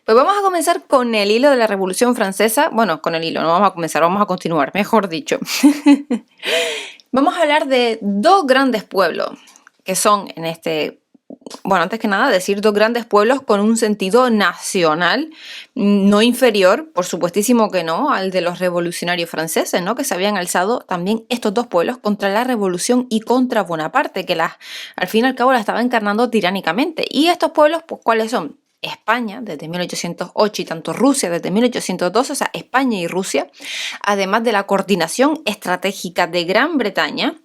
Pues vamos a comenzar con el hilo de la Revolución Francesa. Bueno, con el hilo, no vamos a comenzar, vamos a continuar, mejor dicho. Vamos a hablar de dos grandes pueblos, que son antes que nada decir dos grandes pueblos con un sentido nacional, no inferior, por supuestísimo que no, al de los revolucionarios franceses, ¿no? Que se habían alzado también estos dos pueblos contra la revolución y contra Bonaparte, que al fin y al cabo la estaba encarnando tiránicamente. Y estos pueblos, pues, ¿cuáles son? España desde 1808 y tanto Rusia desde 1812, o sea, España y Rusia, además de la coordinación estratégica de Gran Bretaña,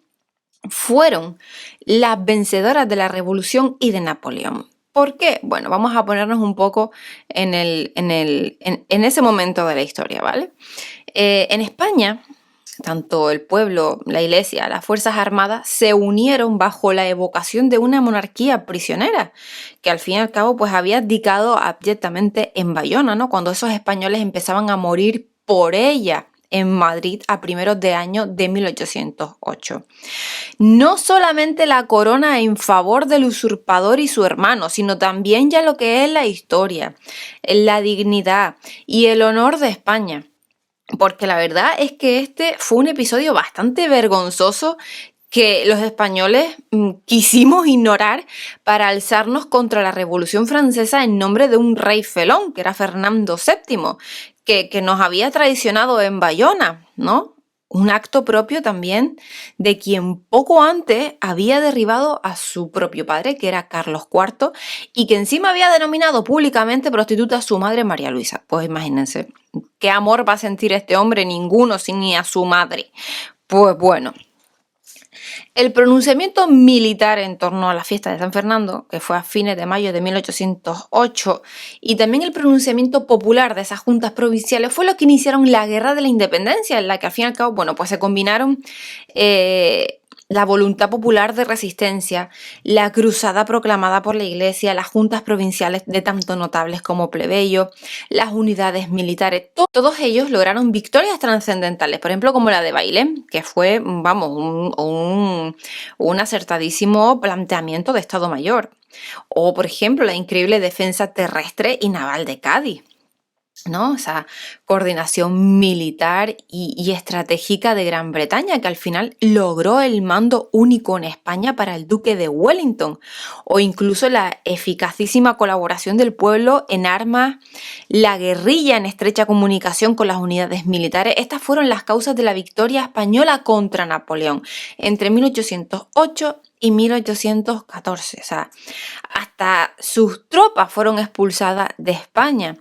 fueron las vencedoras de la Revolución y de Napoleón. ¿Por qué? Bueno, vamos a ponernos un poco en ese momento de la historia, ¿vale? En España, tanto el pueblo, la iglesia, las fuerzas armadas se unieron bajo la evocación de una monarquía prisionera, que al fin y al cabo pues había abdicado abyectamente en Bayona, ¿no? Cuando esos españoles empezaban a morir por ella en Madrid a primeros de año de 1808. No solamente la corona en favor del usurpador y su hermano, sino también ya lo que es la historia, la dignidad y el honor de España. Porque la verdad es que este fue un episodio bastante vergonzoso que los españoles quisimos ignorar para alzarnos contra la Revolución Francesa en nombre de un rey felón, que era Fernando VII, que nos había traicionado en Bayona, ¿no? Un acto propio también de quien poco antes había derribado a su propio padre, que era Carlos IV, y que encima había denominado públicamente prostituta a su madre María Luisa. Pues imagínense, ¿qué amor va a sentir este hombre? Ninguno, ni a su madre. Pues bueno. El pronunciamiento militar en torno a la fiesta de San Fernando, que fue a fines de mayo de 1808, y también el pronunciamiento popular de esas juntas provinciales fue lo que iniciaron la Guerra de la Independencia, en la que al fin y al cabo, pues se combinaron la voluntad popular de resistencia, la cruzada proclamada por la Iglesia, las juntas provinciales de tanto notables como plebeyos, las unidades militares. Todos ellos lograron victorias trascendentales, por ejemplo como la de Bailén, que fue, un acertadísimo planteamiento de Estado Mayor. O, por ejemplo, la increíble defensa terrestre y naval de Cádiz, ¿no? Esa coordinación militar y estratégica de Gran Bretaña, que al final logró el mando único en España para el duque de Wellington, o incluso la eficacísima colaboración del pueblo en armas, la guerrilla en estrecha comunicación con las unidades militares. Estas fueron las causas de la victoria española contra Napoleón entre 1808 y 1814, o sea, hasta sus tropas fueron expulsadas de España.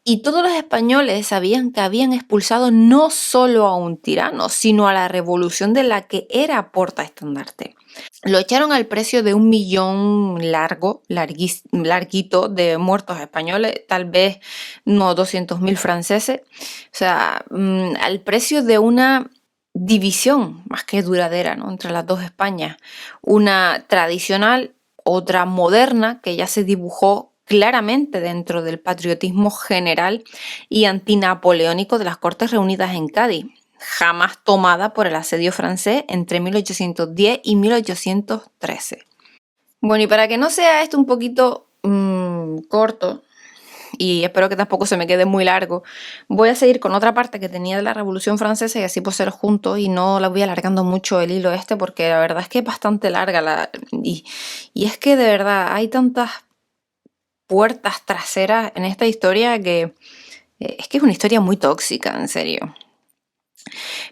Y todos los españoles sabían que habían expulsado no solo a un tirano, sino a la revolución de la que era portaestandarte. Lo echaron al precio de 1 millón larguito de muertos españoles, tal vez unos 200.000 franceses, o sea, al precio de una división más que duradera, ¿no? Entre las dos Españas, una tradicional, otra moderna, que ya se dibujó claramente dentro del patriotismo general y antinapoleónico de las Cortes reunidas en Cádiz, jamás tomada por el asedio francés entre 1810 y 1813. Bueno, y para que no sea esto un poquito corto, y espero que tampoco se me quede muy largo, voy a seguir con otra parte que tenía de la Revolución Francesa y así pues ser juntos, y no la voy alargando mucho el hilo porque la verdad es que es bastante larga y es que de verdad hay tantas puertas traseras en esta historia que es una historia muy tóxica, en serio.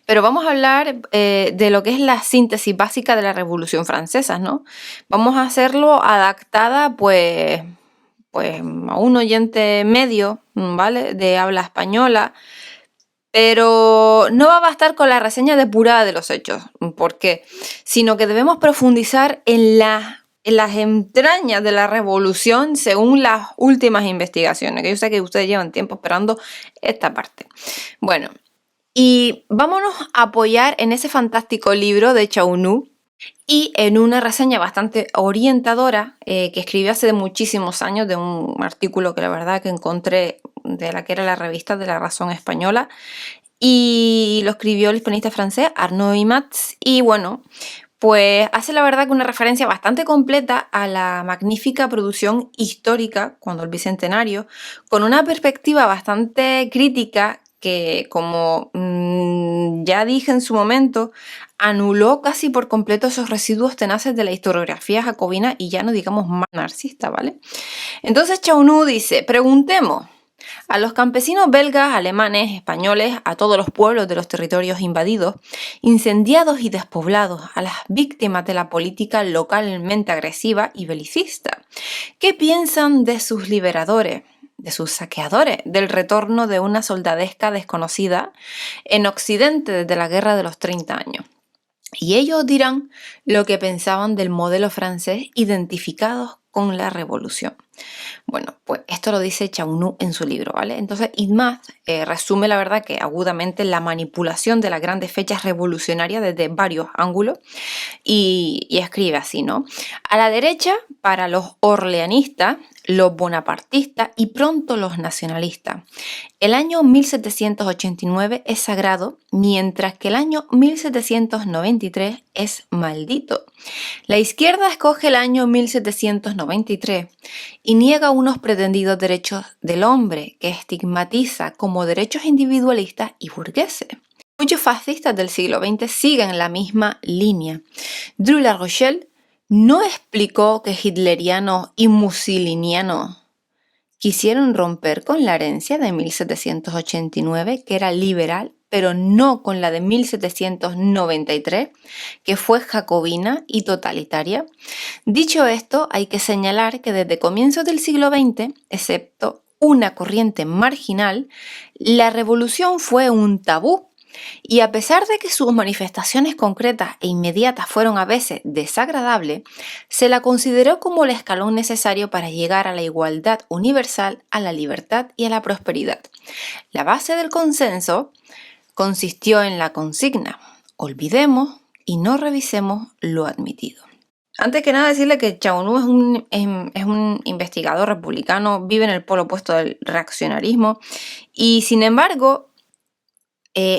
Pero vamos a hablar de lo que es la síntesis básica de la Revolución Francesa, ¿no? Vamos a hacerlo adaptada pues a un oyente medio, ¿vale? De habla española, pero no va a bastar con la reseña depurada de los hechos. ¿Por qué? Sino que debemos profundizar en las entrañas de la revolución según las últimas investigaciones, que yo sé que ustedes llevan tiempo esperando esta parte. Bueno, y vámonos a apoyar en ese fantástico libro de Chaunu y en una reseña bastante orientadora que escribió hace muchísimos años de un artículo que la verdad que encontré de la que era la revista de La Razón Española, y lo escribió el hispanista francés Arnaud Imats. Y bueno, pues hace la verdad que una referencia bastante completa a la magnífica producción histórica, cuando el Bicentenario, con una perspectiva bastante crítica que, como ya dije en su momento, anuló casi por completo esos residuos tenaces de la historiografía jacobina y ya no digamos más marxista, ¿vale? Entonces Chaunu dice, preguntemos a los campesinos belgas, alemanes, españoles, a todos los pueblos de los territorios invadidos, incendiados y despoblados, a las víctimas de la política localmente agresiva y belicista. ¿Qué piensan de sus liberadores, de sus saqueadores, del retorno de una soldadesca desconocida en Occidente desde la Guerra de los 30 años? Y ellos dirán lo que pensaban del modelo francés identificados con la revolución. Bueno, pues esto lo dice Chaunu en su libro, ¿vale? Entonces, Yilmaz resume la verdad que agudamente la manipulación de las grandes fechas revolucionarias desde varios ángulos y escribe así, ¿no? A la derecha, para los orleanistas, los bonapartistas y pronto los nacionalistas. El año 1789 es sagrado, mientras que el año 1793 es maldito. La izquierda escoge el año 1793 y niega unos pretendidos derechos del hombre que estigmatiza como derechos individualistas y burgueses. Muchos fascistas del siglo XX siguen la misma línea. Drew La Rochelle no explicó que hitlerianos y mussolinianos quisieron romper con la herencia de 1789, que era liberal, pero no con la de 1793, que fue jacobina y totalitaria. Dicho esto, hay que señalar que desde comienzos del siglo XX, excepto una corriente marginal, la revolución fue un tabú. Y a pesar de que sus manifestaciones concretas e inmediatas fueron a veces desagradables, se la consideró como el escalón necesario para llegar a la igualdad universal, a la libertad y a la prosperidad. La base del consenso consistió en la consigna: olvidemos y no revisemos lo admitido. Antes que nada decirle que Chaunu es un investigador republicano, vive en el polo opuesto del reaccionarismo y sin embargo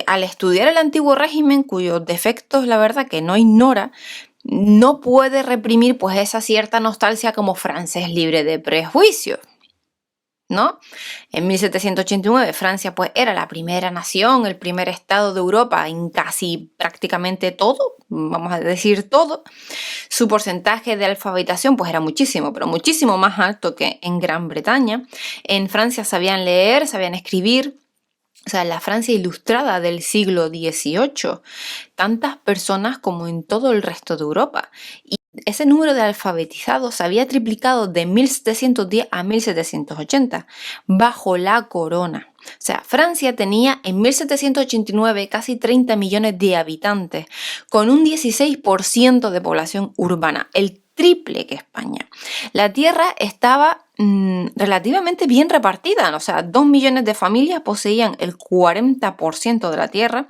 al estudiar el antiguo régimen, cuyos defectos la verdad que no ignora, no puede reprimir pues esa cierta nostalgia como francés libre de prejuicios, ¿no? En 1789 Francia pues era la primera nación, el primer estado de Europa en casi prácticamente todo, vamos a decir todo. Su porcentaje de alfabetización pues era muchísimo, pero muchísimo más alto que en Gran Bretaña. En Francia sabían leer, sabían escribir. O sea, la Francia ilustrada del siglo XVIII, tantas personas como en todo el resto de Europa. Y ese número de alfabetizados se había triplicado de 1710 a 1780, bajo la corona. O sea, Francia tenía en 1789 casi 30 millones de habitantes, con un 16% de población urbana, el triple que España. La tierra estaba relativamente bien repartida, o sea, 2 millones de familias poseían el 40% de la tierra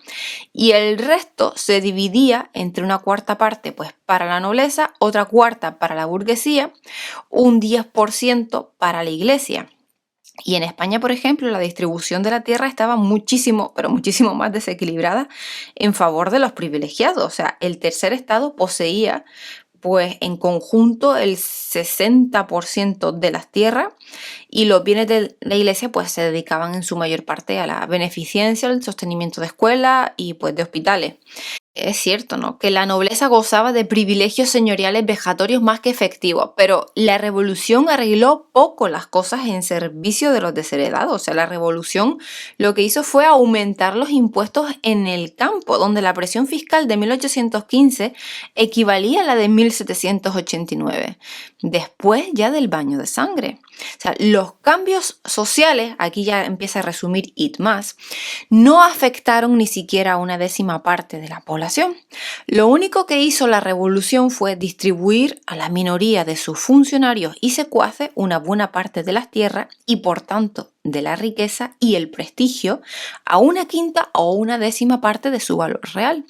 y el resto se dividía entre una cuarta parte pues para la nobleza, otra cuarta para la burguesía, un 10% para la iglesia. Y en España, por ejemplo, la distribución de la tierra estaba muchísimo, pero muchísimo más desequilibrada en favor de los privilegiados. O sea, el tercer estado poseía pues en conjunto el 60% de las tierras y los bienes de la iglesia pues se dedicaban en su mayor parte a la beneficencia, al sostenimiento de escuelas y pues de hospitales. Es cierto, ¿no?, que la nobleza gozaba de privilegios señoriales vejatorios más que efectivos, pero la revolución arregló poco las cosas en servicio de los desheredados. O sea, la revolución lo que hizo fue aumentar los impuestos en el campo, donde la presión fiscal de 1815 equivalía a la de 1789, después ya del baño de sangre. O sea, los cambios sociales, aquí ya empieza a resumir Yilmaz, no afectaron ni siquiera a una décima parte de la población. Lo único que hizo la revolución fue distribuir a la minoría de sus funcionarios y secuaces una buena parte de las tierras y por tanto de la riqueza y el prestigio a una quinta o una décima parte de su valor real.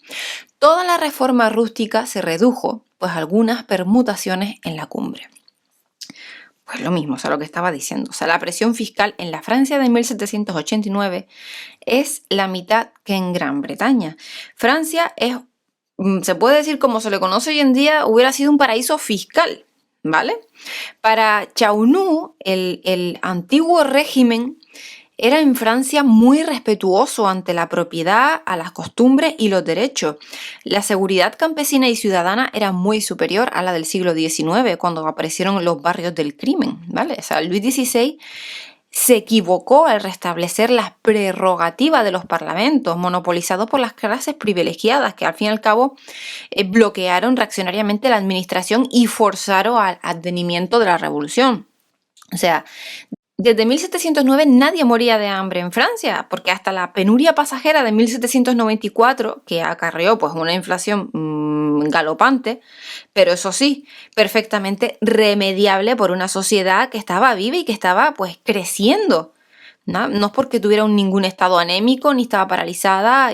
Toda la reforma rústica se redujo, pues algunas permutaciones en la cumbre. Pues lo mismo, o sea, lo que estaba diciendo. O sea, la presión fiscal en la Francia de 1789 es la mitad que en Gran Bretaña. Francia es se puede decir como se le conoce hoy en día, hubiera sido un paraíso fiscal, ¿vale? Para Chaunu, el antiguo régimen era en Francia muy respetuoso ante la propiedad, a las costumbres y los derechos. La seguridad campesina y ciudadana era muy superior a la del siglo XIX, cuando aparecieron los barrios del crimen, ¿vale? O sea, Luis XVI se equivocó al restablecer las prerrogativas de los parlamentos, monopolizados por las clases privilegiadas, que al fin y al cabo bloquearon reaccionariamente la administración y forzaron al advenimiento de la revolución. O sea, desde 1709 nadie moría de hambre en Francia, porque hasta la penuria pasajera de 1794, que acarreó pues una inflación galopante, pero eso sí, perfectamente remediable por una sociedad que estaba viva y que estaba pues creciendo. No es porque tuviera ningún estado anémico, ni estaba paralizada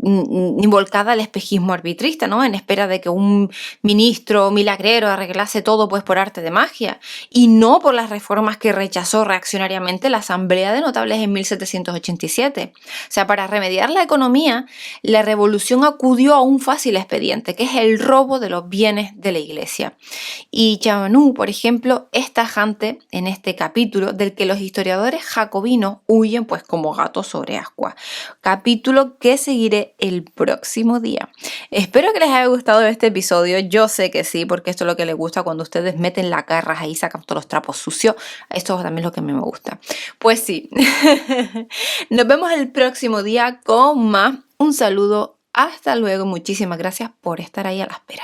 ni volcada al espejismo arbitrista, ¿no? En espera de que un ministro milagrero arreglase todo pues por arte de magia, y no por las reformas que rechazó reaccionariamente la Asamblea de Notables en 1787. O sea, para remediar la economía, la revolución acudió a un fácil expediente, que es el robo de los bienes de la Iglesia. Y Chabanú, por ejemplo, es tajante en este capítulo, del que los historiadores jacobinos huyen pues como gatos sobre ascuas. Capítulo que seguiré el próximo día. Espero que les haya gustado este episodio. Yo sé que sí, porque esto es lo que les gusta cuando ustedes meten la garra ahí, sacan todos los trapos sucios. Esto también es lo que a mí me gusta. Pues sí. Nos vemos el próximo día con más. Un saludo. Hasta luego. Muchísimas gracias por estar ahí a la espera.